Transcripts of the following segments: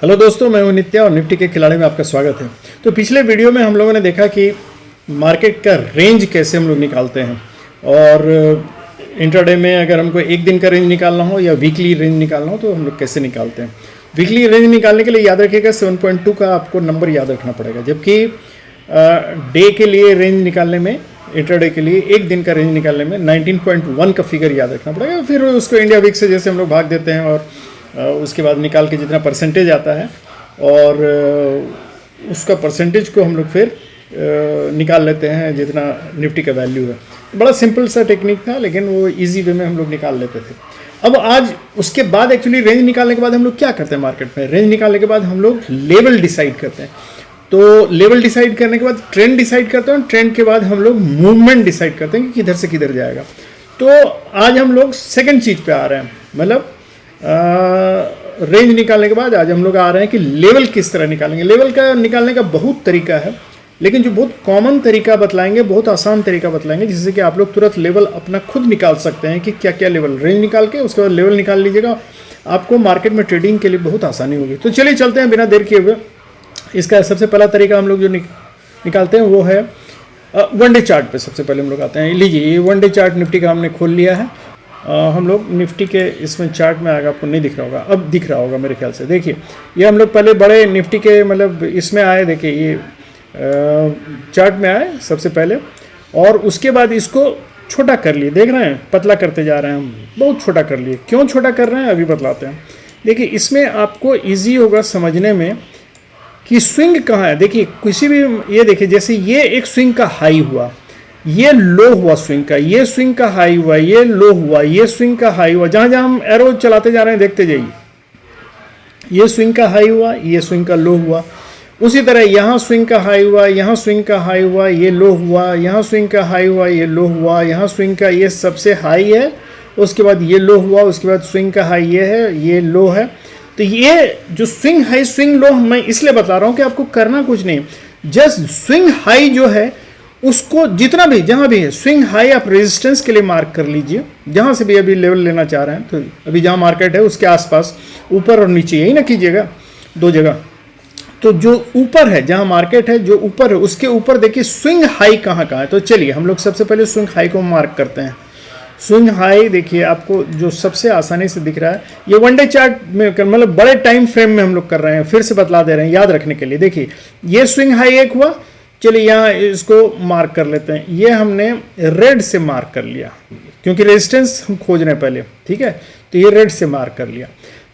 Hello दोस्तों, मैं हूं नित्या और निफ्टी के खिलाड़ी में आपका स्वागत है। तो पिछले वीडियो में हम लोगों ने देखा कि मार्केट का रेंज कैसे हम लोग निकालते हैं और इंट्राडे में अगर हमको एक दिन का रेंज निकालना हो या वीकली रेंज निकालना हो तो हम लोग कैसे निकालते हैं। वीकली रेंज निकालने के लिए याद रखिएगा 7.2 का आपको नंबर याद रखना पड़ेगा, जबकि डे के लिए रेंज निकालने में, इंट्राडे के लिए एक दिन का रेंज निकालने में 19.1 का फिगर याद रखना पड़ेगा। फिर उसको इंडिया वीक से जैसे हम लोग भाग देते हैं और उसके बाद निकाल के जितना परसेंटेज आता है और उसका परसेंटेज को हम लोग फिर निकाल लेते हैं जितना निफ्टी का वैल्यू है। बड़ा सिंपल सा टेक्निक था, लेकिन वो इजी वे में हम लोग निकाल लेते थे। अब आज उसके बाद एक्चुअली रेंज निकालने के बाद हम लोग क्या करते हैं मार्केट में, रेंज निकालने के बाद हम लोग लेवल डिसाइड करते हैं। तो लेवल डिसाइड करने के बाद ट्रेंड डिसाइड करते हैं, ट्रेंड के बाद हम लोग मूवमेंट डिसाइड करते हैं कि किधर से किधर जाएगा। तो आज हम लोग सेकेंड चीज़ पे आ रहे हैं, मतलब रेंज निकालने के बाद आज हम लोग आ रहे हैं कि लेवल किस तरह निकालेंगे। लेवल का निकालने का बहुत तरीका है, लेकिन जो बहुत कॉमन तरीका बतलाएंगे, बहुत आसान तरीका बतलाएंगे, जिससे कि आप लोग तुरंत लेवल अपना खुद निकाल सकते हैं कि क्या क्या लेवल। रेंज निकाल के उसके बाद लेवल निकाल लीजिएगा, आपको मार्केट में ट्रेडिंग के लिए बहुत आसानी होगी। तो चलिए चलते हैं बिना देर किए हुए। इसका सबसे पहला तरीका हम लोग जो निकालते हैं वो है वन डे चार्ट पे। सबसे पहले हम लोग आते हैं, लीजिए ये वन डे चार्ट निफ्टी का हमने खोल लिया है। हम लोग निफ्टी के इसमें चार्ट में आएगा, आपको नहीं दिख रहा होगा, अब दिख रहा होगा मेरे ख्याल से। देखिए ये हम लोग पहले बड़े निफ्टी के मतलब इसमें आए, देखिए ये चार्ट में आए सबसे पहले, और उसके बाद इसको छोटा कर लिए। देख रहे हैं, पतला करते जा रहे हैं हम, बहुत छोटा कर लिए। क्यों छोटा कर रहे हैं अभी बतलाते हैं। देखिए इसमें आपको ईजी होगा समझने में कि स्विंग कहाँ है। देखिए किसी भी, ये देखिए जैसे ये एक स्विंग का हाई हुआ, ये लो हुआ स्विंग का, ये स्विंग का हाई हुआ, ये लो हुआ, ये स्विंग का हाई हुआ। जहां जहां हम एरो चलाते जा रहे हैं देखते जाइए, ये स्विंग का हाई हुआ, ये स्विंग का लो हुआ। उसी तरह यहाँ स्विंग का हाई हुआ, यहाँ स्विंग का हाई हुआ, ये लो हुआ, यहाँ स्विंग का हाई हुआ, ये लो हुआ, यहाँ स्विंग का ये सबसे हाई है, उसके बाद ये लो हुआ, उसके बाद स्विंग का हाई ये है, ये लो है। तो ये जो स्विंग हाई स्विंग लो मैं इसलिए बता रहा हूँ कि आपको करना कुछ नहीं, जस्ट स्विंग हाई जो है उसको जितना भी जहाँ भी है स्विंग हाई आप रेजिस्टेंस के लिए मार्क कर लीजिए। जहाँ से भी अभी लेवल लेना चाह रहे हैं, तो अभी जहाँ मार्केट है उसके आसपास ऊपर और नीचे यही ना कीजिएगा, दो जगह। तो जो ऊपर है, जहाँ मार्केट है जो ऊपर है, उसके ऊपर देखिए स्विंग हाई कहाँ कहाँ है। तो चलिए हम लोग सबसे पहले स्विंग हाई को मार्क करते हैं। स्विंग हाई देखिए आपको जो सबसे आसानी से दिख रहा है, ये वन डे चार्ट में मतलब बड़े टाइम फ्रेम में हम लोग कर रहे हैं, फिर से बतला दे रहे हैं याद रखने के लिए। देखिए ये स्विंग हाई एक हुआ, चलिए यहाँ इसको मार्क कर लेते हैं। ये हमने रेड से मार्क कर लिया क्योंकि रेजिस्टेंस हम खोज रहे हैं पहले, ठीक है, तो ये रेड से मार्क कर लिया।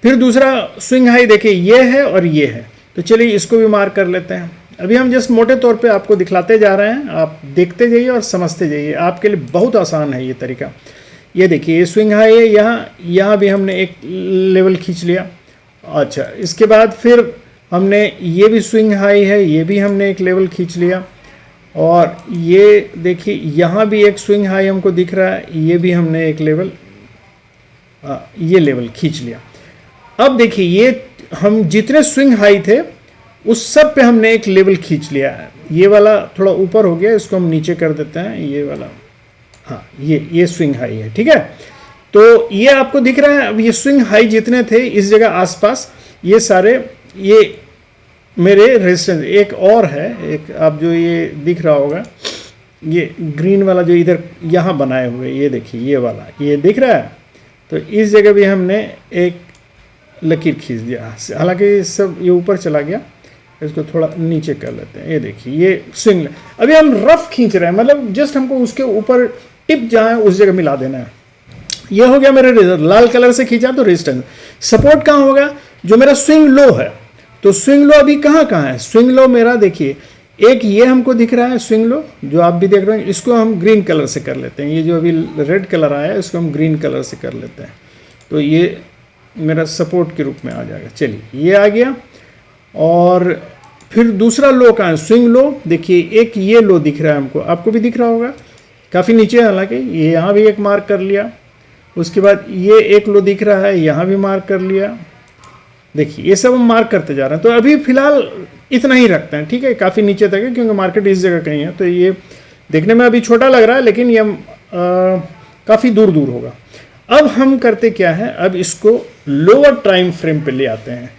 फिर दूसरा स्विंग हाई देखिए ये है और ये है, तो चलिए इसको भी मार्क कर लेते हैं। अभी हम जस्ट मोटे तौर पे आपको दिखलाते जा रहे हैं, आप देखते जाइए और समझते जाइए, आपके लिए बहुत आसान है ये तरीका। ये देखिए ये स्विंग हाई है, यहाँ भी हमने एक लेवल खींच लिया। अच्छा, इसके बाद फिर हमने ये भी स्विंग हाई है, ये भी हमने एक लेवल खींच लिया, और ये देखिए यहाँ भी एक स्विंग हाई हमको दिख रहा है, ये भी हमने एक लेवल ये लेवल खींच लिया। अब देखिए ये हम जितने स्विंग हाई थे उस सब पे हमने एक लेवल खींच लिया है। ये वाला थोड़ा ऊपर हो गया, इसको हम नीचे कर देते हैं, ये वाला, हाँ ये स्विंग हाई है, ठीक है। तो ये आपको दिख रहा है। अब ये स्विंग हाई जितने थे इस जगह आसपास, ये सारे ये मेरे रेजिस्टेंस। एक और है, एक आप जो ये दिख रहा होगा, ये ग्रीन वाला जो इधर यहाँ बनाए हुए, ये देखिए ये वाला, ये दिख रहा है। तो इस जगह भी हमने एक लकीर खींच दिया, हालांकि सब ये ऊपर चला गया, इसको थोड़ा नीचे कर लेते हैं। ये देखिए ये स्विंग, अभी हम रफ खींच रहे हैं, मतलब जस्ट हमको उसके ऊपर टिप जहाँ है उस जगह मिला देना है। ये हो गया मेरे लाल कलर से खींचा तो रेजिस्टेंस। सपोर्ट कहाँ होगा, जो मेरा स्विंग लो है, तो स्विंग लो अभी कहाँ कहाँ है। स्विंग लो मेरा देखिए एक ये हमको दिख रहा है स्विंग लो, जो आप भी देख रहे हैं, इसको हम ग्रीन कलर से कर लेते हैं। ये जो अभी रेड कलर आया है इसको हम ग्रीन कलर से कर लेते हैं, तो ये मेरा सपोर्ट के रूप में आ जाएगा। चलिए ये आ गया। और फिर दूसरा लो कहाँ है, स्विंग लो देखिए एक ये लो दिख रहा है हमको, आपको भी दिख रहा होगा, काफ़ी नीचे है हालांकि। ये यहाँ भी एक मार्क कर लिया, उसके बाद ये एक लो दिख रहा है, यहाँ भी मार्क कर लिया। देखिए ये सब हम मार्क करते जा रहे हैं। तो अभी फिलहाल इतना ही रखते हैं, ठीक है, काफ़ी नीचे तक है क्योंकि मार्केट इस जगह कहीं है। तो ये देखने में अभी छोटा लग रहा है, लेकिन ये काफ़ी दूर दूर होगा। अब हम करते क्या है, अब इसको लोअर टाइम फ्रेम पे ले आते हैं।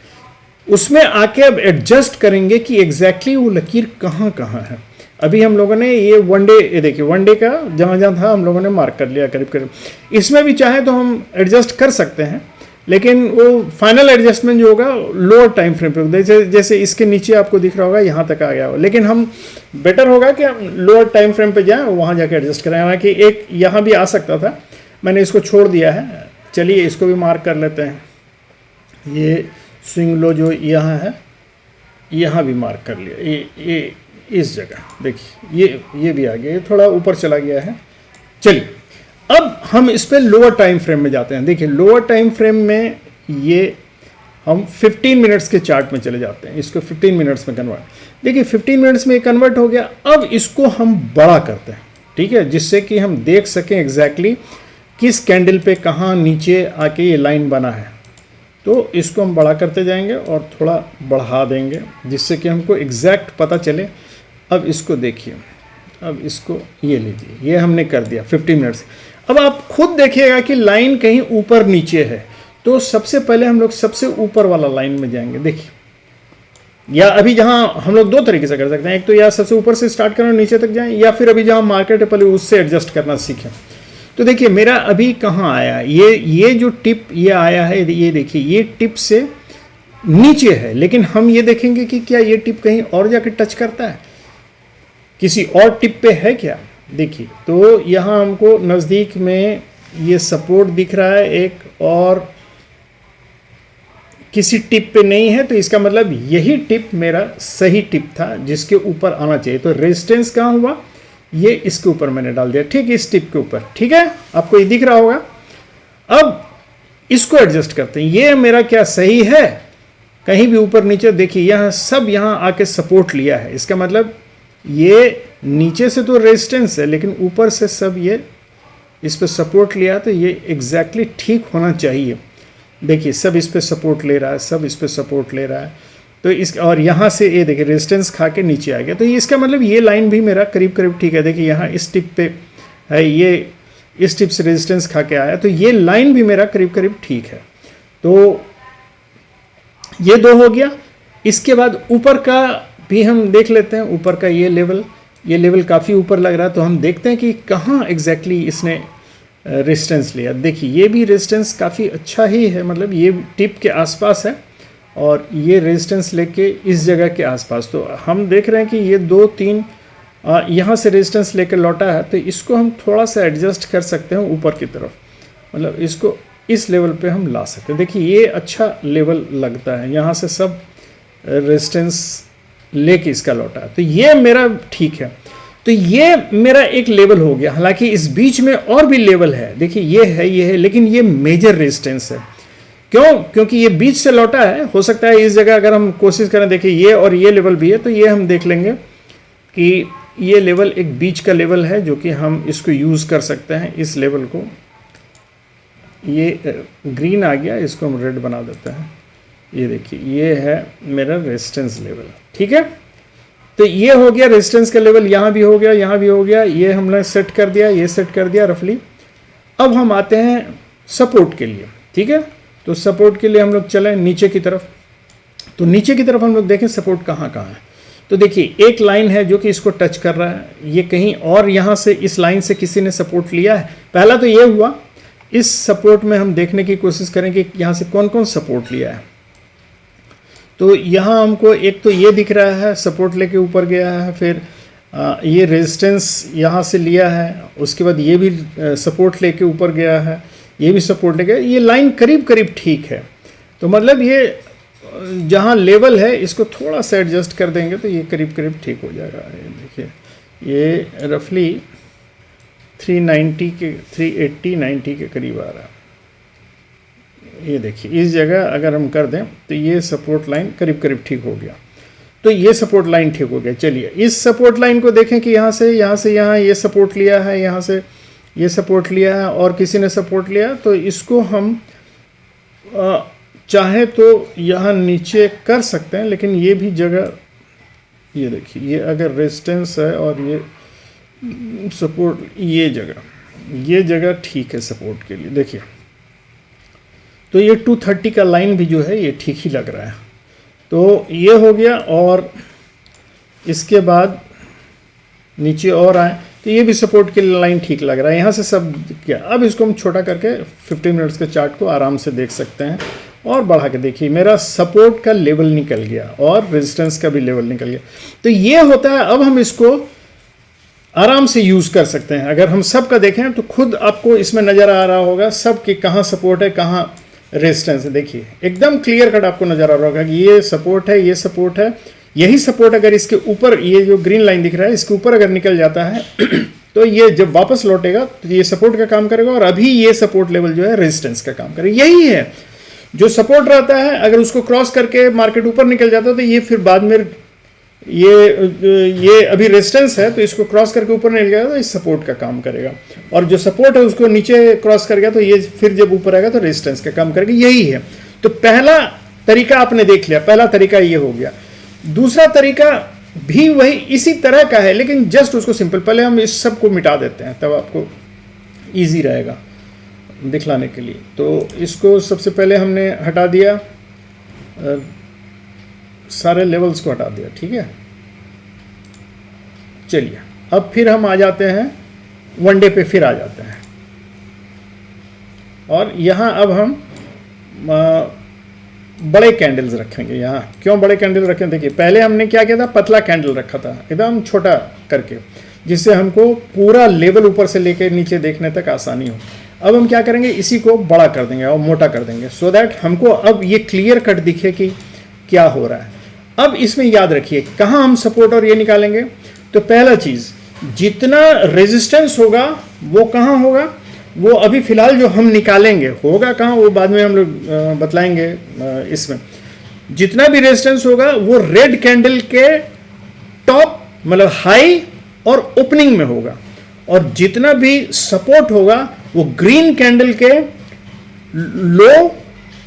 उसमें आके अब एडजस्ट करेंगे कि एग्जैक्टली वो लकीर कहाँ कहाँ है। अभी हम लोगों ने ये वनडे, ये देखिए वनडे का जहाँ जहाँ था हम लोगों ने मार्क कर लिया करीब करीब। इसमें भी चाहे तो हम एडजस्ट कर सकते हैं, लेकिन वो फाइनल एडजस्टमेंट जो होगा लोअर टाइम फ्रेम पे, जैसे इसके नीचे आपको दिख रहा होगा यहाँ तक आ गया हो, लेकिन हम बेटर होगा कि हम लोअर टाइम फ्रेम पे जाएँ, वहाँ जाके एडजस्ट करें। हालांकि एक यहाँ भी आ सकता था, मैंने इसको छोड़ दिया है। चलिए इसको भी मार्क कर लेते हैं। ये स्विंग लो जो यहाँ है, यहाँ भी मार्क कर लिया। ये इस जगह देखिए ये भी आ गया, ये थोड़ा ऊपर चला गया है। चलिए अब हम इस पे लोअर टाइम फ्रेम में जाते हैं। देखिए लोअर टाइम फ्रेम में ये हम 15 मिनट्स के चार्ट में चले जाते हैं, इसको 15 मिनट्स में कन्वर्ट। देखिए 15 मिनट्स में ये कन्वर्ट हो गया। अब इसको हम बड़ा करते हैं, ठीक है, जिससे कि हम देख सकें एग्जैक्टली किस कैंडल पे कहाँ नीचे आके ये लाइन बना है। तो इसको हम बड़ा करते जाएंगे और थोड़ा बढ़ा देंगे, जिससे कि हमको एग्जैक्ट पता चले। अब इसको देखिए, अब इसको ये लीजिए, ये हमने कर दिया 15 मिनट्स। अब आप खुद देखिएगा कि लाइन कहीं ऊपर नीचे है, तो सबसे पहले हम लोग सबसे ऊपर वाला लाइन में जाएंगे। देखिए, या अभी जहां हम लोग दो तरीके से कर सकते हैं, एक तो या सबसे ऊपर से स्टार्ट करें नीचे तक जाएं, या फिर अभी जहां मार्केट है पहले उससे एडजस्ट करना सीखें। तो देखिए मेरा अभी कहाँ आया, ये जो टिप ये आया है, ये देखिए ये टिप से नीचे है, लेकिन हम ये देखेंगे कि क्या ये टिप कहीं और जाके टच करता है, किसी और टिप पे है क्या। देखिए तो यहाँ हमको नज़दीक में ये सपोर्ट दिख रहा है एक, और किसी टिप पे नहीं है, तो इसका मतलब यही टिप मेरा सही टिप था जिसके ऊपर आना चाहिए। तो रेजिस्टेंस कहाँ हुआ, ये इसके ऊपर मैंने डाल दिया, ठीक, इस टिप के ऊपर, ठीक है, आपको ये दिख रहा होगा। अब इसको एडजस्ट करते हैं, ये मेरा क्या सही है, कहीं भी ऊपर नीचे। देखिए यहाँ सब यहाँ आके सपोर्ट लिया है, इसका मतलब ये नीचे से तो रेजिस्टेंस है, लेकिन ऊपर से सब ये इस पे सपोर्ट लिया, तो ये एग्जैक्टली ठीक होना चाहिए। देखिए सब इस पे सपोर्ट ले रहा है, सब इस पे सपोर्ट ले रहा है, तो इस और यहाँ से ये देखिए रेजिस्टेंस खा के नीचे आ गया, तो इसका मतलब ये लाइन भी मेरा करीब करीब ठीक है। देखिए यहाँ इस टिप पे है, ये इस टिप से रेजिस्टेंस खा के आया, तो ये लाइन भी मेरा करीब करीब ठीक है। तो ये दो हो गया। इसके बाद ऊपर का भी हम देख लेते हैं। ऊपर का ये लेवल काफ़ी ऊपर लग रहा है, तो हम देखते हैं कि कहाँ एग्जैक्टली इसने रेजिस्टेंस लिया। देखिए ये भी रेजिस्टेंस काफ़ी अच्छा ही है, मतलब ये टिप के आसपास है और ये रेजिस्टेंस लेके इस जगह के आसपास। तो हम देख रहे हैं कि ये 2-3 यहाँ से रेजिस्टेंस लेकर लौटा है, तो इसको हम थोड़ा सा एडजस्ट कर सकते हैं ऊपर की तरफ, मतलब इसको इस लेवल पे हम ला सकते हैं। देखिए ये अच्छा लेवल लगता है, यहाँ से सब रेजिस्टेंस लेके इसका लौटा है, तो ये मेरा ठीक है। तो ये मेरा एक लेवल हो गया। हालांकि इस बीच में और भी लेवल है, देखिए ये है, लेकिन ये मेजर रेजिस्टेंस है। क्यों? क्योंकि ये बीच से लौटा है। हो सकता है इस जगह अगर हम कोशिश करें, देखिए ये और ये लेवल भी है, तो ये हम देख लेंगे कि ये लेवल एक बीच का लेवल है, जो कि हम इसको यूज़ कर सकते हैं। इस लेवल को, ये ग्रीन आ गया, इसको हम रेड बना देते हैं। ये देखिए ये है मेरा रेजिस्टेंस लेवल, ठीक है। तो ये हो गया रेजिस्टेंस का लेवल, यहाँ भी हो गया, यहाँ भी हो गया, ये हमने सेट कर दिया, ये सेट कर दिया रफली। अब हम आते हैं सपोर्ट के लिए, ठीक है। तो सपोर्ट के लिए हम लोग चलें नीचे की तरफ। तो नीचे की तरफ हम लोग देखें सपोर्ट कहाँ कहाँ है। तो देखिए एक लाइन है जो कि इसको टच कर रहा है, ये कहीं और यहाँ से इस लाइन से किसी ने सपोर्ट लिया है। पहला तो ये हुआ। इस सपोर्ट में हम देखने की कोशिश करें कि यहाँ से कौन कौन सपोर्ट लिया है। तो यहाँ हमको एक तो ये दिख रहा है, सपोर्ट लेके ऊपर गया है, फिर ये रेजिस्टेंस यहाँ से लिया है, उसके बाद ये भी सपोर्ट लेके ऊपर गया है, ये भी सपोर्ट लेके, ये लाइन करीब करीब ठीक है। तो मतलब ये जहाँ लेवल है इसको थोड़ा सा एडजस्ट कर देंगे तो ये करीब करीब ठीक हो जाएगा। देखिए ये रफली 390 के 380-90 के करीब आ रहा है। ये देखिए इस जगह अगर हम कर दें तो ये सपोर्ट लाइन करीब करीब ठीक हो गया। तो ये सपोर्ट लाइन ठीक हो गया। चलिए इस सपोर्ट लाइन को देखें कि यहाँ से यहाँ ये सपोर्ट लिया है, यहाँ से ये सपोर्ट लिया है और किसी ने सपोर्ट लिया। तो इसको हम चाहे तो यहाँ नीचे कर सकते हैं, लेकिन ये भी जगह, ये देखिए ये अगर रेजिस्टेंस है और ये सपोर्ट, ये जगह ठीक है सपोर्ट के लिए। देखिए तो ये 230 का लाइन भी जो है ये ठीक ही लग रहा है। तो ये हो गया, और इसके बाद नीचे और आए तो ये भी सपोर्ट के लिए लाइन ठीक लग रहा है, यहाँ से सब किया। अब इसको हम छोटा करके 15 मिनट्स के चार्ट को आराम से देख सकते हैं और बढ़ा के देखिए मेरा सपोर्ट का लेवल निकल गया और रेजिस्टेंस का भी लेवल निकल गया। तो ये होता है, अब हम इसको आराम से यूज़ कर सकते हैं। अगर हम सब का देखें तो खुद आपको इसमें नज़र आ रहा होगा सब कि कहाँ सपोर्ट है कहाँ रेजिस्टेंस है। देखिए एकदम क्लियर कट आपको नज़र आ रहा होगा कि ये सपोर्ट है, ये सपोर्ट है। यही सपोर्ट अगर इसके ऊपर, ये जो ग्रीन लाइन दिख रहा है इसके ऊपर अगर निकल जाता है तो ये जब वापस लौटेगा तो ये सपोर्ट का काम करेगा, और अभी ये सपोर्ट लेवल जो है रेजिस्टेंस का काम करेगा। यही है जो सपोर्ट रहता है, अगर उसको क्रॉस करके मार्केट ऊपर निकल जाता है तो ये फिर बाद में ये अभी रेजिस्टेंस है तो इसको क्रॉस करके ऊपर निकल गया तो इस सपोर्ट का काम करेगा, और जो सपोर्ट है उसको नीचे क्रॉस कर गया तो ये फिर जब ऊपर आएगा तो रेजिस्टेंस का काम करेगा। यही है। तो पहला तरीका आपने देख लिया, पहला तरीका ये हो गया। दूसरा तरीका भी वही इसी तरह का है, लेकिन जस्ट उसको सिंपल, पहले हम इस सब को मिटा देते हैं तब आपको इजी रहेगा दिखलाने के लिए। तो इसको सबसे पहले हमने हटा दिया, सारे लेवल्स को हटा दिया, ठीक है। चलिए अब फिर हम आ जाते हैं वन डे पे, फिर आ जाते हैं, और यहाँ अब हम बड़े कैंडल्स रखेंगे। यहाँ क्यों बड़े कैंडल रखें, देखिए पहले हमने क्या किया था, पतला कैंडल रखा था एकदम छोटा करके, जिससे हमको पूरा लेवल ऊपर से लेकर नीचे देखने तक आसानी हो। अब हम क्या करेंगे, इसी को बड़ा कर देंगे और मोटा कर देंगे, सो दैट हमको अब ये क्लियर कट दिखे कि क्या हो रहा है। अब इसमें याद रखिए कहाँ हम सपोर्ट और ये निकालेंगे। तो पहला चीज़, जितना रेजिस्टेंस होगा वो कहाँ होगा, वो अभी फिलहाल जो हम निकालेंगे होगा कहाँ, वो बाद में हम लोग बतलाएंगे। इसमें जितना भी रेजिस्टेंस होगा वो रेड कैंडल के टॉप मतलब हाई और ओपनिंग में होगा, और जितना भी सपोर्ट होगा वो ग्रीन कैंडल के लो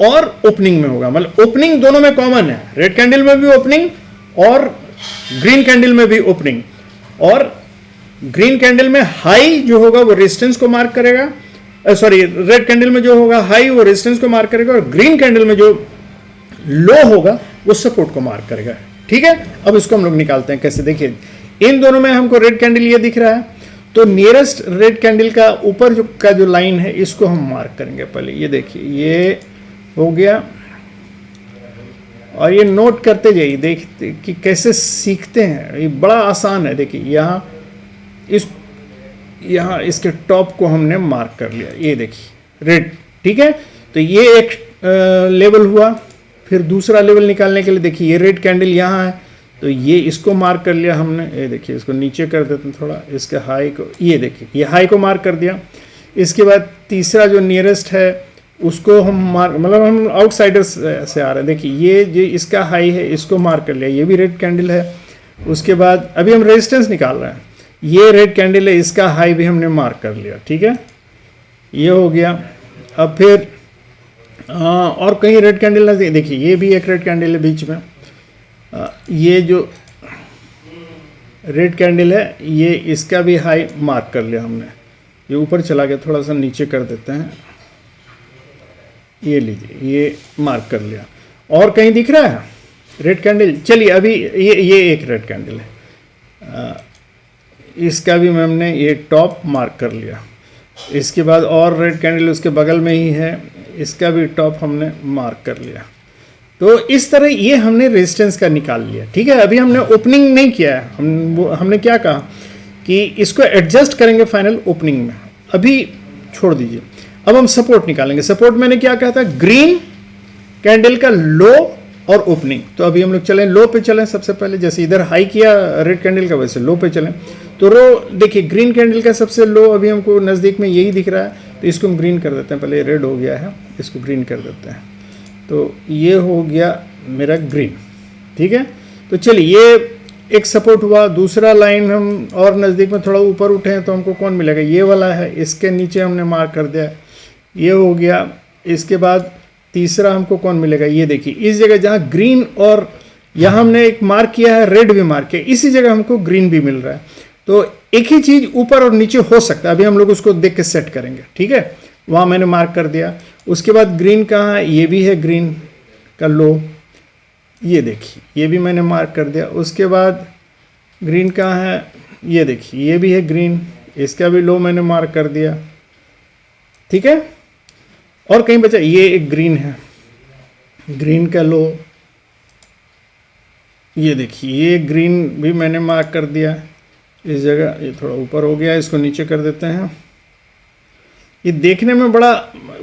और ओपनिंग में होगा। मतलब ओपनिंग दोनों में कॉमन है, रेड कैंडल में भी ओपनिंग और ग्रीन कैंडल में भी ओपनिंग, और ग्रीन कैंडल में हाई जो होगा वो रेजिस्टेंस को मार्क करेगा, सॉरी रेड कैंडल में जो होगा हाई वो रेजिस्टेंस को मार्क करेगा, और ग्रीन कैंडल में जो लो होगा वो सपोर्ट को मार्क करेगा, ठीक है। अब इसको हम लोग निकालते हैं कैसे, देखिए इन दोनों में हमको रेड कैंडल ये दिख रहा है, तो नियरेस्ट रेड कैंडल का ऊपर जो लाइन है इसको हम मार्क करेंगे पहले। ये देखिए ये हो गया, और ये नोट करते जाइए, देखते कि कैसे सीखते हैं, ये बड़ा आसान है। देखिए यहाँ इसके टॉप को हमने मार्क कर लिया, ये देखिए रेड, ठीक है। तो ये एक लेवल हुआ। फिर दूसरा लेवल निकालने के लिए देखिए ये रेड कैंडल यहाँ है, तो ये इसको मार्क कर लिया हमने। ये देखिए इसको नीचे कर देते हैं थोड़ा, इसके हाई को, ये देखिए ये हाई को मार्क कर दिया। इसके बाद तीसरा जो नियरेस्ट है उसको हम मार्क, मतलब हम आउटसाइडर्स से आ रहे हैं, देखिए ये जो इसका हाई है इसको मार्क कर लिया, ये भी रेड कैंडल है। उसके बाद अभी हम रेजिस्टेंस निकाल रहे हैं, ये रेड कैंडल है, इसका हाई भी हमने मार्क कर लिया, ठीक है, ये हो गया। अब फिर और कहीं रेड कैंडल है, देखिए ये भी एक रेड कैंडल है बीच में, ये जो रेड कैंडल है ये इसका भी हाई मार्क कर लिया हमने। ये ऊपर चला गया, थोड़ा सा नीचे कर देते हैं, ये लीजिए ये मार्क कर लिया। और कहीं दिख रहा है रेड कैंडल, चलिए अभी ये एक रेड कैंडल है, इसका भी हमने ये टॉप मार्क कर लिया। इसके बाद और रेड कैंडल उसके बगल में ही है, इसका भी टॉप हमने मार्क कर लिया। तो इस तरह ये हमने रेजिस्टेंस का निकाल लिया, ठीक है। अभी हमने ओपनिंग नहीं किया है, हमने क्या कहा कि इसको एडजस्ट करेंगे फाइनल ओपनिंग में, अभी छोड़ दीजिए। अब हम सपोर्ट निकालेंगे। सपोर्ट मैंने क्या कहा था, ग्रीन कैंडल का लो और ओपनिंग। तो अभी हम लोग चलें लो पे चलें सबसे पहले, जैसे इधर हाई किया रेड कैंडल का वैसे लो पे चलें। तो रो देखिए ग्रीन कैंडल का सबसे लो अभी हमको नज़दीक में यही दिख रहा है, तो इसको हम ग्रीन कर देते हैं, पहले रेड हो गया है, इसको ग्रीन कर देते हैं। तो ये हो गया मेरा ग्रीन, ठीक है। तो चलिए ये एक सपोर्ट हुआ। दूसरा लाइन हम और नज़दीक में थोड़ा ऊपर उठे हैं तो हमको कौन मिलेगा, ये वाला है, इसके नीचे हमने मार्क कर दिया, ये हो गया। इसके बाद तीसरा हमको कौन मिलेगा, ये देखिए इस जगह जहाँ ग्रीन और यहाँ हमने एक मार्क किया है, रेड भी मार्क किया, इसी जगह हमको ग्रीन भी मिल रहा है। तो एक ही चीज़ ऊपर और नीचे हो सकता है, अभी हम लोग उसको देख के सेट करेंगे, ठीक है। वहाँ मैंने मार्क कर दिया। उसके बाद ग्रीन कहाँ है, ये भी है ग्रीन का लो, ये देखिए ये भी मैंने मार्क कर दिया। उसके बाद ग्रीन कहाँ है, ये देखिए ये भी है ग्रीन, इसका भी लो मैंने मार्क कर दिया, ठीक है। और कहीं बचा, ये एक ग्रीन है, ग्रीन का लो, ये देखिए ये ग्रीन भी मैंने मार्क कर दिया इस जगह। ये थोड़ा ऊपर हो गया, इसको नीचे कर देते हैं। ये देखने में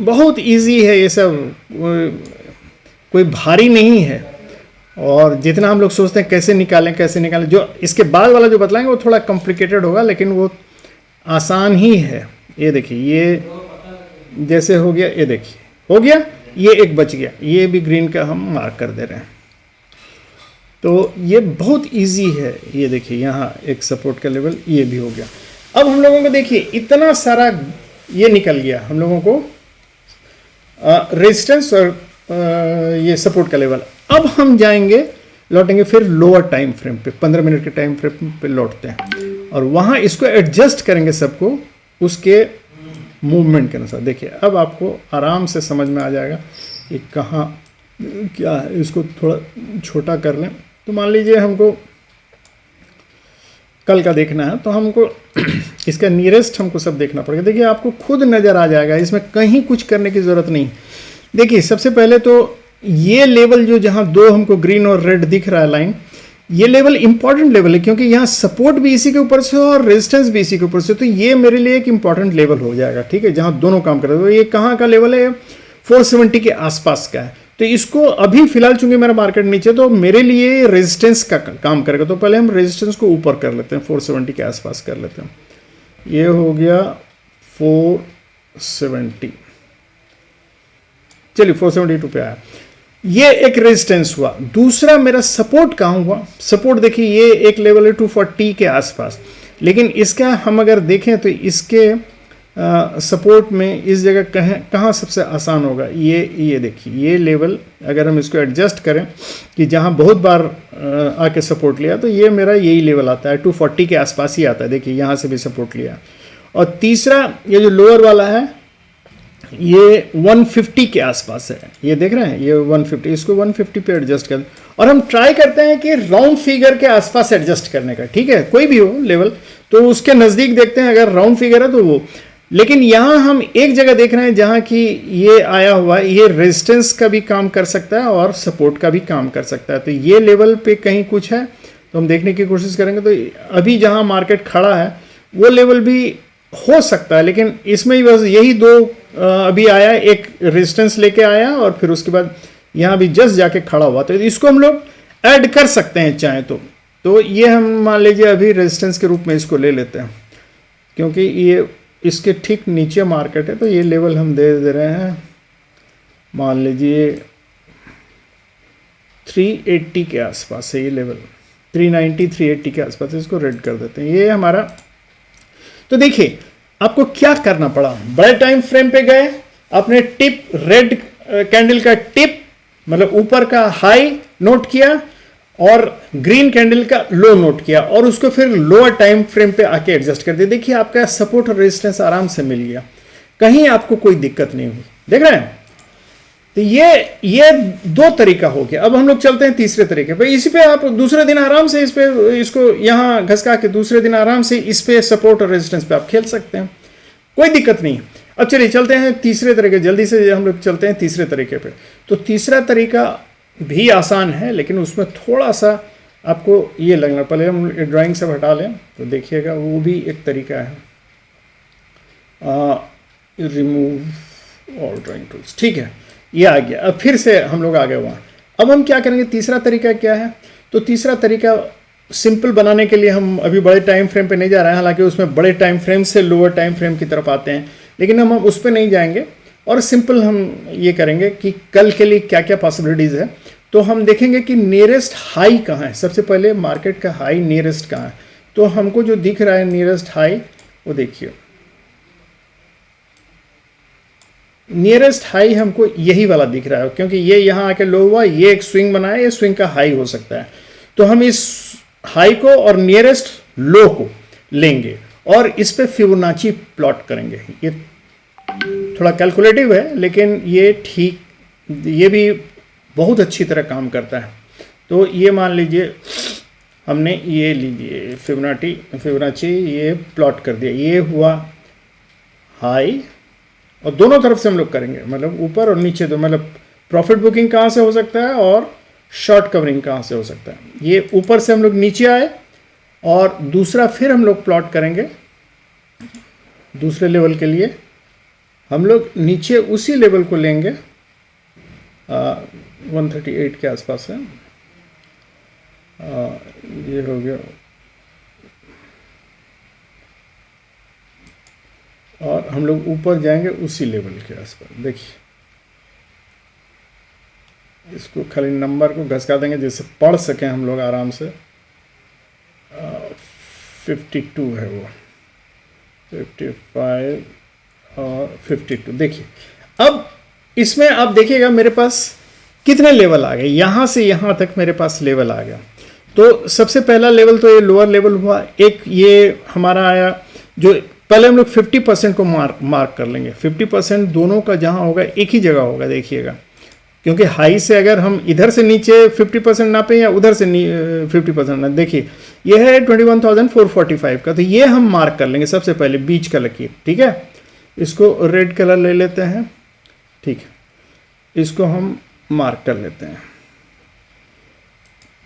बहुत इजी है, ये सब कोई भारी नहीं है। और जितना हम लोग सोचते हैं कैसे निकालें, जो इसके बाद वाला जो बतलाएंगे वो थोड़ा कॉम्प्लिकेटेड होगा, लेकिन वो आसान ही है। ये देखिए ये जैसे हो गया, ये देखिए हो गया, ये एक बच गया, ये भी ग्रीन का हम मार्क कर दे रहे हैं। तो ये बहुत इजी है। ये देखिए यहाँ एक सपोर्ट का लेवल ये भी हो गया। अब हम लोगों को देखिए इतना सारा ये निकल गया हम लोगों को रेजिस्टेंस और ये सपोर्ट का लेवल। अब हम जाएंगे, लौटेंगे फिर लोअर टाइम फ्रेम पे, 15 मिनट के टाइम फ्रेम पे लौटते हैं और वहाँ इसको एडजस्ट करेंगे सबको उसके मूवमेंट के अनुसार। देखिए अब आपको आराम से समझ में आ जाएगा कि कहाँ क्या है। इसको थोड़ा छोटा कर लें। तो मान लीजिए हमको कल का देखना है, तो हमको इसका नियरेस्ट हमको सब देखना पड़ेगा। देखिए आपको खुद नज़र आ जाएगा, इसमें कहीं कुछ करने की ज़रूरत नहीं। देखिए सबसे पहले तो ये लेवल जो जहाँ दो हमको ग्रीन और रेड दिख रहा है लाइन, ये लेवल इंपॉर्टेंट लेवल है क्योंकि यहाँ सपोर्ट भी इसी के ऊपर से और रेजिस्टेंस भी इसी के ऊपर से। तो ये मेरे लिए एक इंपॉर्टेंट लेवल हो जाएगा, ठीक है, जहाँ दोनों काम कर रहे हैं। तो ये कहाँ का लेवल है, 470 के आसपास का है। तो इसको अभी फिलहाल चूंकि मेरा मार्केट नीचे, तो मेरे लिए रेजिस्टेंस का काम करेगा। तो पहले हम रेजिस्टेंस को ऊपर कर लेते हैं, 470 के आसपास कर लेते हैं। ये हो गया 470, चलिए 472 पे आया। ये एक रेजिस्टेंस हुआ। दूसरा मेरा सपोर्ट कहाँ हुआ, सपोर्ट देखिए ये एक लेवल है 240 के आसपास, लेकिन इसका हम अगर देखें तो इसके सपोर्ट में इस जगह कहाँ सबसे आसान होगा, ये देखिए ये लेवल अगर हम इसको एडजस्ट करें कि जहाँ बहुत बार आके सपोर्ट लिया, तो ये मेरा यही लेवल आता है, 240 के आसपास ही आता है। देखिए यहाँ से भी सपोर्ट लिया। और तीसरा ये जो लोअर वाला है ये 150 के आसपास है, ये देख रहे हैं ये 150, इसको 150 पे एडजस्ट कर। और हम ट्राई करते हैं कि राउंड फिगर के आसपास एडजस्ट करने का, ठीक है, कोई भी हो लेवल, तो उसके नज़दीक देखते हैं। अगर राउंड फिगर है तो वो, लेकिन यहाँ हम एक जगह देख रहे हैं जहाँ की ये आया हुआ है, ये रेजिस्टेंस का भी काम कर सकता है और सपोर्ट का भी काम कर सकता है। तो ये लेवल पे कहीं कुछ है तो हम देखने की कोशिश करेंगे। तो अभी जहाँ मार्केट खड़ा है वो लेवल भी हो सकता है, लेकिन इसमें ही बस यही दो अभी आया, एक रेजिस्टेंस लेके आया और फिर उसके बाद यहाँ भी जस्ट जाके खड़ा हुआ। तो इसको हम लोग ऐड कर सकते हैं चाहे तो ये हम मान लीजिए अभी रेजिस्टेंस के रूप में इसको ले लेते हैं, क्योंकि ये इसके ठीक नीचे मार्केट है। तो ये लेवल हम दे रहे हैं, मान लीजिए 380 के आसपास है ये लेवल, 390 380 के आसपास, इसको रेड कर देते हैं। ये हमारा, तो देखिए आपको क्या करना पड़ा, बड़े टाइम फ्रेम पे गए, आपने टिप रेड कैंडल का टिप मतलब ऊपर का हाई नोट किया और ग्रीन कैंडल का लो नोट किया और उसको फिर लोअर टाइम फ्रेम पे आके एडजस्ट कर दिया। देखिए आपका सपोर्ट और रेजिस्टेंस आराम से मिल गया, कहीं आपको कोई दिक्कत नहीं हुई, देख रहे हैं। तो ये दो तरीका हो गया। अब हम लोग चलते हैं तीसरे तरीके पे। इसी पे आप दूसरे दिन आराम से इसको यहाँ घसका के दूसरे दिन आराम से इस पे सपोर्ट और रेजिस्टेंस पे आप खेल सकते हैं, कोई दिक्कत नहीं। अब चलिए चलते हैं तीसरे तरीके, जल्दी से हम लोग चलते हैं तीसरे तरीके पे। तो तीसरा तरीका भी आसान है, लेकिन उसमें थोड़ा सा आपको ये लगना, पहले हम ड्राइंग से हटा लें तो देखिएगा वो भी एक तरीका है, रिमूव ऑल ड्राइंग टूल्स, ठीक है, ये आ गया। अब फिर से हम लोग आ गए वहाँ। अब हम क्या करेंगे, तीसरा तरीका क्या है, तो तीसरा तरीका सिंपल बनाने के लिए हम अभी बड़े टाइम फ्रेम पे नहीं जा रहे हैं, हालांकि उसमें बड़े टाइम फ्रेम से लोअर टाइम फ्रेम की तरफ आते हैं, लेकिन हम उस पर नहीं जाएंगे और सिंपल हम ये करेंगे कि कल के लिए क्या क्या पॉसिबिलिटीज़ है। तो हम देखेंगे कि नियरेस्ट हाई कहाँ है। सबसे पहले मार्केट का हाई नियरेस्ट कहाँ है, तो हमको जो दिख रहा है नियरेस्ट हाई, वो देखिए नियरेस्ट हाई हमको यही वाला दिख रहा है, क्योंकि ये यहाँ आके लो हुआ, ये एक स्विंग बनाया, ये स्विंग का हाई हो सकता है। तो हम इस हाई को और नियरेस्ट लो को लेंगे और इस पे फिबोनाची प्लॉट करेंगे। ये थोड़ा कैलकुलेटिव है, लेकिन ये ठीक, ये भी बहुत अच्छी तरह काम करता है। तो ये मान लीजिए हमने ये लीजिए फिबोनाची ये प्लॉट कर दिया, ये हुआ हाई और दोनों तरफ से हम लोग करेंगे, मतलब ऊपर और नीचे दो, मतलब प्रॉफिट बुकिंग कहाँ से हो सकता है और शॉर्ट कवरिंग कहाँ से हो सकता है। ये ऊपर से हम लोग नीचे आए और दूसरा फिर हम लोग प्लॉट करेंगे दूसरे लेवल के लिए, हम लोग नीचे उसी लेवल को लेंगे 138 के आसपास है, ये हो गया, और हम लोग ऊपर जाएंगे उसी लेवल के आसपास। देखिए इसको खाली नंबर को घसका देंगे जिससे पढ़ सकें हम लोग आराम से। 52 है वो, 55 और 52। देखिए अब इसमें आप देखिएगा मेरे पास कितने लेवल आ गए, यहाँ से यहाँ तक मेरे पास लेवल आ गया। तो सबसे पहला लेवल तो ये लोअर लेवल हुआ, एक ये हमारा आया जो पहले हम लोग 50% को मार्क कर लेंगे। 50% दोनों का जहाँ होगा एक ही जगह होगा, देखिएगा, क्योंकि हाई से अगर हम इधर से नीचे 50% नापें या उधर से 50% ना, देखिए ये है 21,445 का, तो ये हम मार्क कर लेंगे सबसे पहले बीच का लकीर। ठीक है, इसको रेड कलर ले लेते हैं, ठीक है, इसको हम मार्क कर लेते हैं।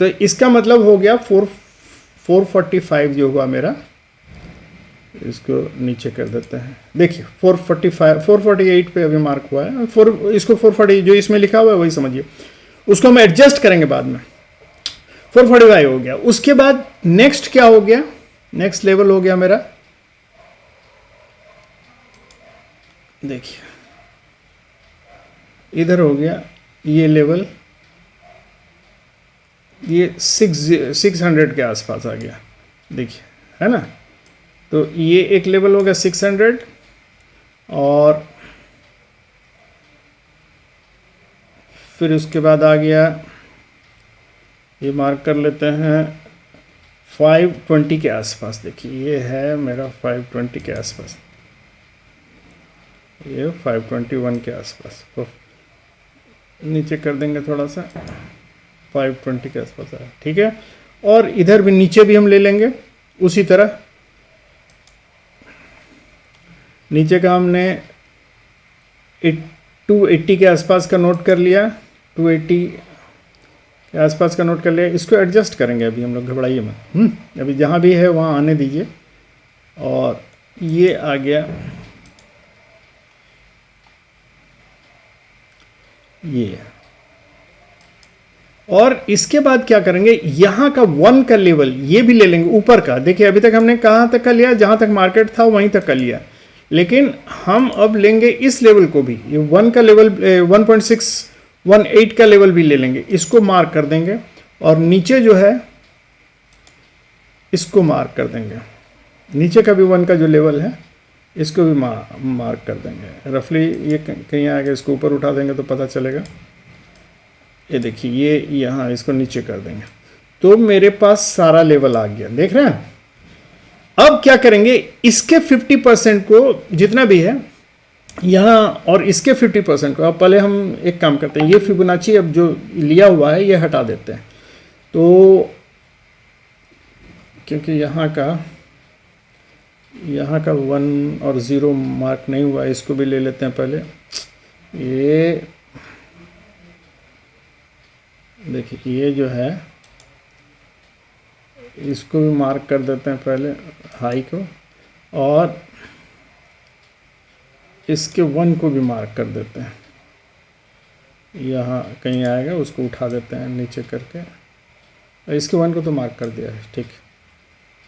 तो इसका मतलब हो गया 445 जो हुआ मेरा, इसको नीचे कर देते हैं। देखिए 448 पे अभी मार्क हुआ है, इसको 440 जो इसमें लिखा हुआ है वही समझिए, उसको हम एडजस्ट करेंगे बाद में। 445 हो गया। उसके बाद नेक्स्ट क्या हो गया, नेक्स्ट लेवल हो गया मेरा, देखिए इधर हो गया ये लेवल, ये 600 के आसपास आ गया, देखिए है ना। तो ये एक लेवल हो गया 600, और फिर उसके बाद आ गया, ये मार्क कर लेते हैं 520 के आसपास। देखिए ये है मेरा 520 के आसपास, ये 521 के आसपास, तो नीचे कर देंगे थोड़ा सा, 520 के आसपास है, ठीक है। और इधर भी नीचे भी हम ले लेंगे उसी तरह। नीचे का हमने 280 के आसपास का नोट कर लिया, 280 के आसपास का नोट कर लिया। इसको एडजस्ट करेंगे अभी हम लोग, घबराइए मत, अभी जहाँ भी है वहाँ आने दीजिए। और ये आ गया ये, और इसके बाद क्या करेंगे, यहाँ का 1 का लेवल ये भी ले लेंगे ऊपर का। देखिए अभी तक हमने कहाँ तक का लिया, जहाँ तक मार्केट था वहीं तक का लिया, लेकिन हम अब लेंगे इस लेवल को भी, ये 1 का लेवल 1.618 का लेवल भी ले लेंगे, इसको मार्क कर देंगे। और नीचे जो है इसको मार्क कर देंगे, नीचे का भी 1 का जो लेवल है इसको भी मार्क कर देंगे। रफली ये कहीं आएगा, इसको ऊपर उठा देंगे तो पता चलेगा। ये देखिए ये यहाँ इसको नीचे कर देंगे, तो मेरे पास सारा लेवल आ गया, देख रहे हैं। अब क्या करेंगे, इसके 50% को जितना भी है यहाँ और इसके 50% को, अब पहले हम एक काम करते हैं, ये फिबोनाची अब जो लिया हुआ है ये हटा देते हैं। तो क्योंकि यहाँ का 1 और 0 मार्क नहीं हुआ, इसको भी ले लेते हैं पहले। ये देखिए ये जो है इसको भी मार्क कर देते हैं पहले, हाई को, और इसके 1 को भी मार्क कर देते हैं। यहाँ कहीं आएगा उसको उठा देते हैं नीचे करके, इसके 1 को तो मार्क कर दिया है, ठीक।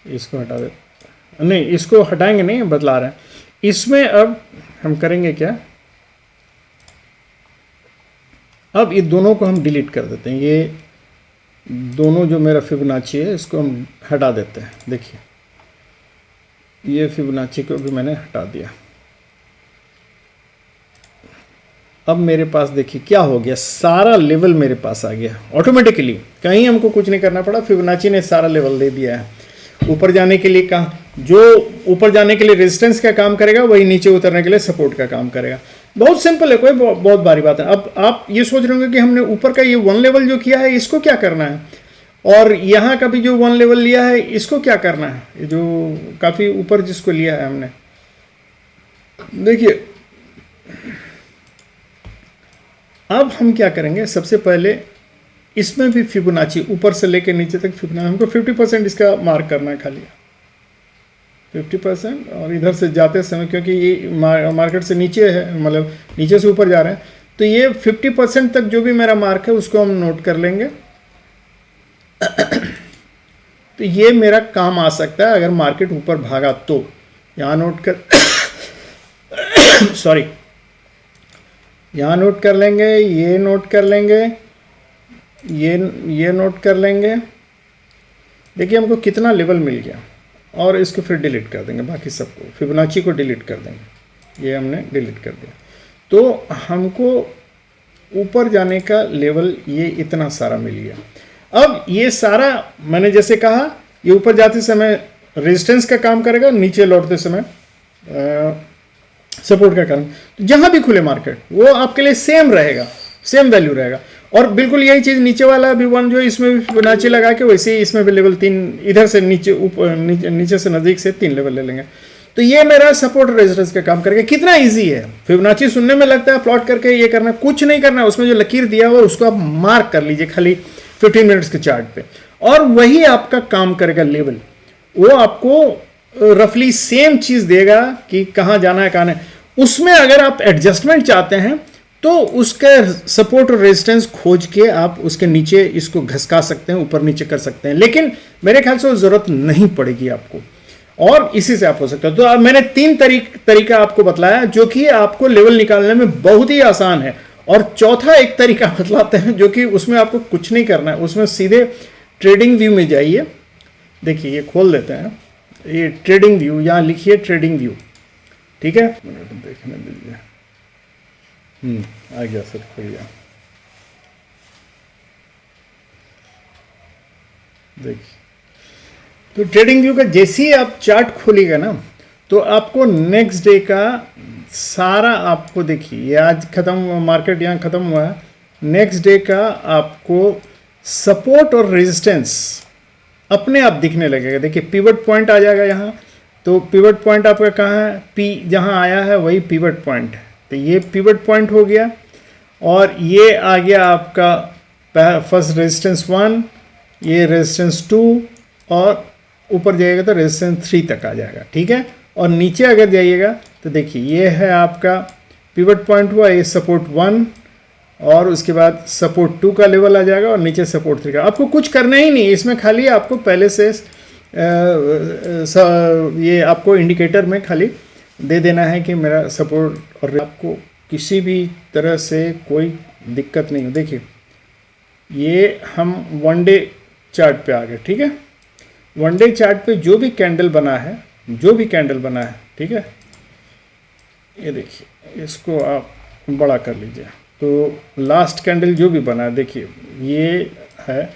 इसको हटा देते, नहीं इसको हटाएंगे नहीं, बतला रहे हैं। इसमें अब हम करेंगे क्या, अब ये दोनों को हम डिलीट कर देते हैं। ये दोनों जो मेरा फिबोनाची है इसको हम हटा देते हैं। देखिए ये फिबोनाची को भी मैंने हटा दिया। अब मेरे पास देखिए क्या हो गया, सारा लेवल मेरे पास आ गया ऑटोमेटिकली, कहीं हमको कुछ नहीं करना पड़ा, फिबोनाची ने सारा लेवल दे दिया है। ऊपर जाने के लिए कहाँ, जो ऊपर जाने के लिए रेजिस्टेंस का काम करेगा वही नीचे उतरने के लिए सपोर्ट का काम करेगा। बहुत सिंपल है, कोई बहुत भारी बात है। अब आप ये सोच रहे होंगे कि हमने ऊपर का ये 1 लेवल जो किया है इसको क्या करना है, और यहाँ का भी जो 1 लेवल लिया है इसको क्या करना है, ये जो काफ़ी ऊपर जिसको लिया है हमने। देखिए अब हम क्या करेंगे, सबसे पहले इसमें भी फिबोनाची ऊपर से लेकर नीचे तक फिबोनाची, हमको 50% इसका मार्क करना है खाली 50%, और इधर से जाते समय क्योंकि ये मार्केट से नीचे है, मतलब नीचे से ऊपर जा रहे हैं, तो ये 50% तक जो भी मेरा मार्क है उसको हम नोट कर लेंगे। तो ये मेरा काम आ सकता है अगर मार्केट ऊपर भागा तो, यहाँ नोट कर सॉरी, यहाँ नोट कर लेंगे, ये नोट कर लेंगे, ये नोट कर लेंगे। देखिए हमको कितना लेवल मिल गया, और इसको फिर डिलीट कर देंगे, बाकी सबको फिबोनाची को डिलीट कर देंगे, ये हमने डिलीट कर दिया। तो हमको ऊपर जाने का लेवल ये इतना सारा मिल गया। अब ये सारा मैंने जैसे कहा, ये ऊपर जाते समय रेजिस्टेंस का काम करेगा, नीचे लौटते समय सपोर्ट का काम। जहाँ भी खुले मार्केट वो आपके लिए सेम रहेगा, सेम वैल्यू रहेगा। और बिल्कुल यही चीज़ नीचे वाला भी 1 जो इसमें भी फिबोनाची लगा के वैसे ही इसमें भी लेवल 3 इधर से नीचे ऊपर नीचे से नज़दीक से 3 लेवल ले लेंगे। तो ये मेरा सपोर्ट रेजिस्टेंस का काम करेगा। कितना इजी है, फिबोनाची सुनने में लगता है प्लॉट करके ये करना, कुछ नहीं करना है। उसमें जो लकीर दिया हुआ उसको आप मार्क कर लीजिए खाली 15 मिनट्स के चार्ट पे, और वही आपका काम करेगा लेवल। वो आपको रफली सेम चीज़ देगा कि कहाँ जाना है कहाँ नहीं। उसमें अगर आप एडजस्टमेंट चाहते हैं तो उसका सपोर्ट और रेजिस्टेंस खोज के आप उसके नीचे इसको घसका सकते हैं, ऊपर नीचे कर सकते हैं, लेकिन मेरे ख्याल से वो ज़रूरत नहीं पड़ेगी आपको, और इसी से आप हो सकता है। तो अब मैंने 3 तरीका आपको बतलाया जो कि आपको लेवल निकालने में बहुत ही आसान है। और चौथा एक तरीका बतलाते हैं जो कि उसमें आपको कुछ नहीं करना है, उसमें सीधे ट्रेडिंग व्यू में जाइए। देखिए ये खोल देते हैं, ये ट्रेडिंग व्यू, यहाँ लिखिए ट्रेडिंग व्यू, ठीक है, देखने दीजिए। आ गया सर, खुल गया। देखिए तो ट्रेडिंग व्यू का जैसे ही आप चार्ट खोलिएगा ना, तो आपको नेक्स्ट डे का सारा आपको, देखिए ये आज खत्म, मार्केट यहाँ खत्म हुआ है, नेक्स्ट डे का आपको सपोर्ट और रेजिस्टेंस अपने आप दिखने लगेगा। देखिए पिवट पॉइंट आ जाएगा यहाँ, तो पिवट पॉइंट आपका कहाँ है, पी जहाँ आया है वही पिवट पॉइंट है। तो ये पिवट पॉइंट हो गया, और ये आ गया आपका फर्स्ट रेजिस्टेंस 1, ये रेजिस्टेंस 2, और ऊपर जाइएगा तो रेजिस्टेंस 3 तक आ जाएगा, ठीक है। और नीचे अगर जाइएगा तो देखिए ये है आपका पिवट पॉइंट हुआ, ये सपोर्ट 1, और उसके बाद सपोर्ट 2 का लेवल आ जाएगा, और नीचे सपोर्ट 3 का। आपको कुछ करना ही नहीं, इसमें खाली आपको पहले से ये आपको इंडिकेटर में खाली दे देना है कि मेरा सपोर्ट, और आपको किसी भी तरह से कोई दिक्कत नहीं हो। देखिए ये हम 1 डे चार्ट पे आ गए, ठीक है। 1 डे चार्ट पे जो भी कैंडल बना है, ठीक है, ये देखिए इसको आप बड़ा कर लीजिए। तो लास्ट कैंडल जो भी बना है, देखिए ये है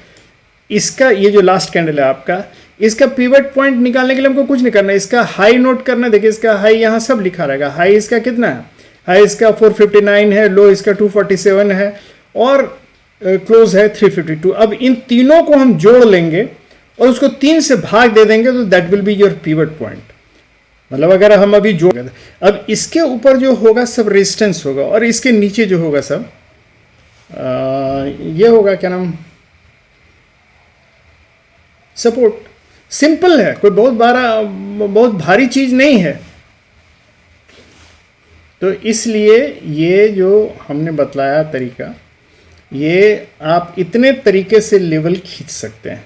इसका, ये जो लास्ट कैंडल है आपका, इसका पिवट पॉइंट निकालने के लिए हमको कुछ नहीं करना है, इसका हाई नोट करना है। देखिए इसका हाई यहाँ सब लिखा रहेगा, हाई इसका कितना है, हाई इसका 459 है, लो इसका 247 है, और क्लोज है 352। अब इन तीनों को हम जोड़ लेंगे और उसको 3 से भाग दे देंगे, तो that will be your pivot point. मतलब अगर हम अभी जोड़, अब इसके ऊपर जो होगा सब रेजिस्टेंस होगा, और इसके नीचे जो होगा सब ये होगा क्या नाम, सपोर्ट। सिंपल है, कोई बहुत भारी चीज नहीं है। तो इसलिए ये जो हमने बतलाया तरीका, ये आप इतने तरीके से लेवल खींच सकते हैं।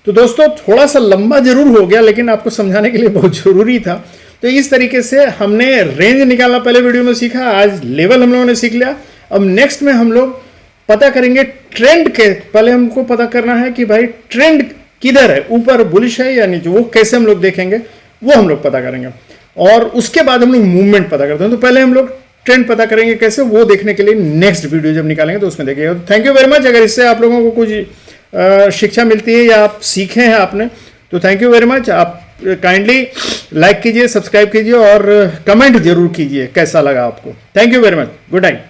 तो दोस्तों थोड़ा सा लंबा जरूर हो गया, लेकिन आपको समझाने के लिए बहुत जरूरी था। तो इस तरीके से हमने रेंज निकालना पहले वीडियो में सीखा, आज लेवल हम लोगों ने सीख लिया। अब नेक्स्ट में हम लोग पता करेंगे ट्रेंड के, पहले हमको पता करना है कि भाई ट्रेंड किधर है, ऊपर बुलिश है या नीचे, वो कैसे हम लोग देखेंगे, वो हम लोग पता करेंगे। और उसके बाद हम लोग मूवमेंट पता करते हैं। तो पहले हम लोग ट्रेंड पता करेंगे कैसे, वो देखने के लिए नेक्स्ट वीडियो जब निकालेंगे तो उसमें देखिएगा। Thank you very much. अगर इससे आप लोगों को कुछ शिक्षा मिलती है या आप सीखे हैं आपने, तो थैंक यू वेरी मच। आप काइंडली लाइक कीजिए, सब्सक्राइब कीजिए और कमेंट जरूर कीजिए कैसा लगा आपको। Thank you very much, good night.